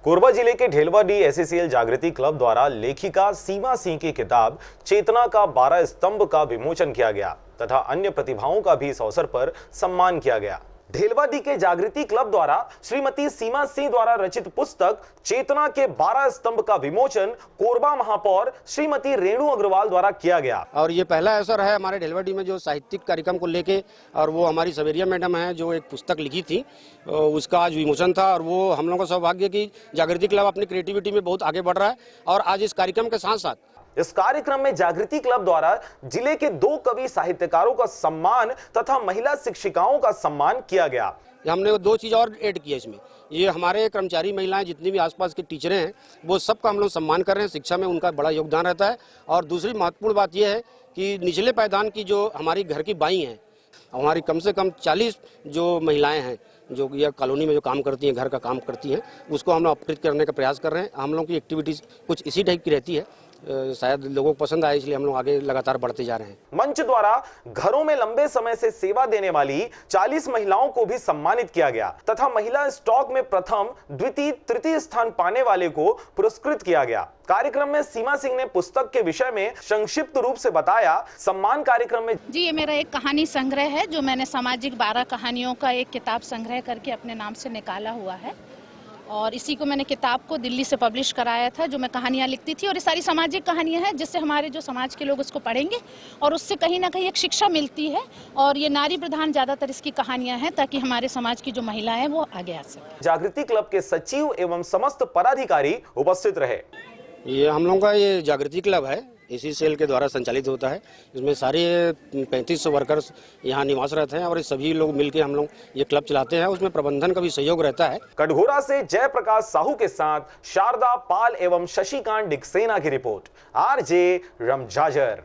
कोरबा जिले के ढेलवाडी एससीएल जागृति क्लब द्वारा लेखिका सीमा सिंह की किताब चेतना का 12 स्तंभ का विमोचन किया गया तथा अन्य प्रतिभाओं का भी इस अवसर पर सम्मान किया गया। ढेलवाडी के जागृति क्लब द्वारा श्रीमती सीमा सिंह द्वारा रचित पुस्तक चेतना के 12 स्तंभ का विमोचन कोरबा महापौर श्रीमती रेणु अग्रवाल द्वारा किया गया। और ये पहला अवसर है हमारे ढेलवाडी में जो साहित्यिक कार्यक्रम को लेके, और वो हमारी सवेरिया मैडम है जो एक पुस्तक लिखी थी, उसका आज विमोचन था। और वो हम लोगों का सौभाग्य कि जागृति क्लब अपनी क्रिएटिविटी में बहुत आगे बढ़ रहा है। और आज इस कार्यक्रम के साथ साथ इस कार्यक्रम में जागृति क्लब द्वारा जिले के 2 कवि साहित्यकारों का सम्मान तथा महिला शिक्षिकाओं का सम्मान किया गया। हमने 2 चीज और ऐड की है इसमें। ये हमारे कर्मचारी महिलाएं जितनी भी आसपास की टीचरें हैं वो सबका हम लोग सम्मान कर रहे हैं। शिक्षा में उनका बड़ा योगदान रहता है। और दूसरी महत्वपूर्ण बात यह है कि निचले पायदान की जो हमारी घर की बाई हैं, हमारी कम से कम 40 जो महिलाएं हैं जो यह कॉलोनी में जो काम करती हैं, घर का काम करती हैं, उसको हम लोग अपडेट करने का प्रयास कर रहे हैं। हम लोग की एक्टिविटीज कुछ इसी टाइप की रहती है। शायद लोगों को पसंद आए, इसलिए हम लोग आगे लगातार बढ़ते जा रहे हैं। मंच द्वारा घरों में लंबे समय से सेवा देने वाली 40 महिलाओं को भी सम्मानित किया गया तथा महिला स्टॉक में प्रथम, द्वितीय, तृतीय स्थान पाने वाले को पुरस्कृत किया गया। कार्यक्रम में सीमा सिंह ने पुस्तक के विषय में संक्षिप्त रूप से बताया। सम्मान कार्यक्रम में जी, ये मेरा एक कहानी संग्रह है जो मैंने सामाजिक 12 कहानियों का एक किताब संग्रह करके अपने नाम से निकाला हुआ है। और इसी को मैंने किताब को दिल्ली से पब्लिश कराया था, जो मैं कहानियाँ लिखती थी। और ये सारी सामाजिक कहानियाँ हैं जिससे हमारे जो समाज के लोग उसको पढ़ेंगे और उससे कहीं ना कहीं एक शिक्षा मिलती है। और ये नारी प्रधान ज़्यादातर इसकी कहानियाँ हैं ताकि हमारे समाज की जो महिलाएं हैं वो आगे आ सकें। जागृति क्लब के सचिव एवं समस्त पदाधिकारी उपस्थित रहे। ये हम लोगों का ये जागृति क्लब है, इसी सेल के द्वारा संचालित होता है। इसमें सारे 3500 वर्कर्स यहाँ निवास रहते हैं और ये सभी लोग मिलकर हम लोग ये क्लब चलाते हैं। उसमें प्रबंधन का भी सहयोग रहता है। कटघोरा से जयप्रकाश साहू के साथ शारदा पाल एवं शशिकांत डिक्सेना की रिपोर्ट। आरजे रमजाजर।